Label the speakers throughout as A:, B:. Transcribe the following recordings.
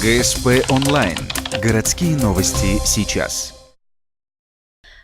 A: ГСП онлайн. Городские новости сейчас.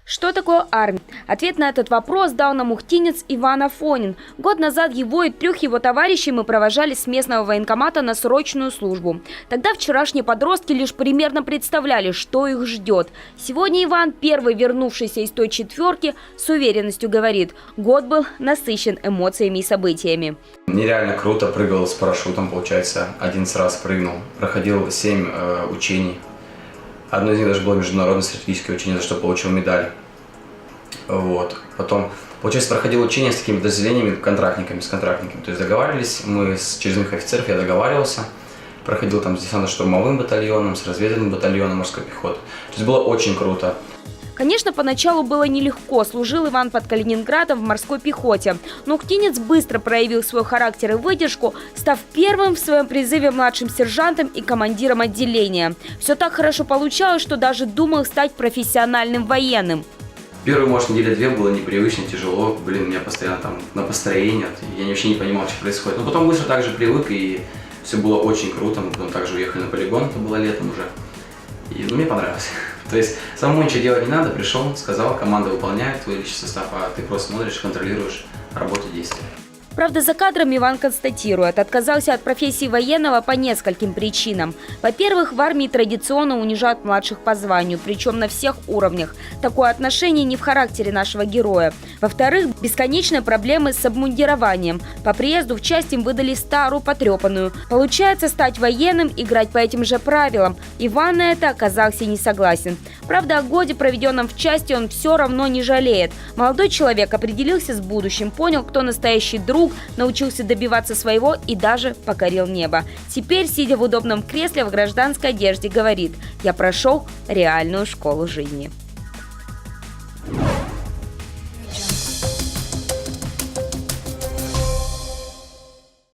B: Что такое армия? Ответ на этот вопрос дал нам ухтинец Иван Афонин. Год назад его и 3 его товарищей мы провожали с местного военкомата на срочную службу. Тогда вчерашние подростки лишь примерно представляли, что их ждет. Сегодня Иван, первый вернувшийся из той четверки, с уверенностью говорит: год был насыщен эмоциями и событиями.
C: Нереально круто, прыгал с парашютом, получается, 11 раз прыгнул. Проходил 7 учений. Одно из них даже было международное стратегическое учение, за что получил медаль. Вот. Потом, получается, проходил учение с такими подразделениями, с контрактниками. То есть договаривались, мы через моих офицеров, я договаривался. Проходил там с десантно-штурмовым батальоном, с разведывательным батальоном морской пехоты. То есть было очень круто.
B: Конечно, поначалу было нелегко. Служил Иван под Калининградом в морской пехоте. Но ухтинец быстро проявил свой характер и выдержку, став первым в своем призыве младшим сержантом и командиром отделения. Все так хорошо получалось, что даже думал стать профессиональным военным.
C: Первые, может, недели 2 было непривычно, тяжело. Меня постоянно там на построение. Я вообще не понимал, что происходит. Но потом быстро также привык, и все было очень круто. Мы потом также уехали на полигон, это было летом уже. И мне понравилось. То есть самому ничего делать не надо, пришел, сказал, команда выполняет твой личный состав, а ты просто смотришь, контролируешь работу, действия.
B: Правда, за кадром Иван констатирует, отказался от профессии военного по нескольким причинам. Во-первых, в армии традиционно унижают младших по званию, причем на всех уровнях. Такое отношение не в характере нашего героя. Во-вторых, бесконечные проблемы с обмундированием. По приезду в часть им выдали старую, потрепанную. Получается, стать военным, играть по этим же правилам. Иван на это оказался не согласен. Правда, о годе, проведенном в части, он все равно не жалеет. Молодой человек определился с будущим, понял, кто настоящий друг, научился добиваться своего и даже покорил небо. Теперь, сидя в удобном кресле в гражданской одежде, говорит: «Я прошел реальную школу жизни».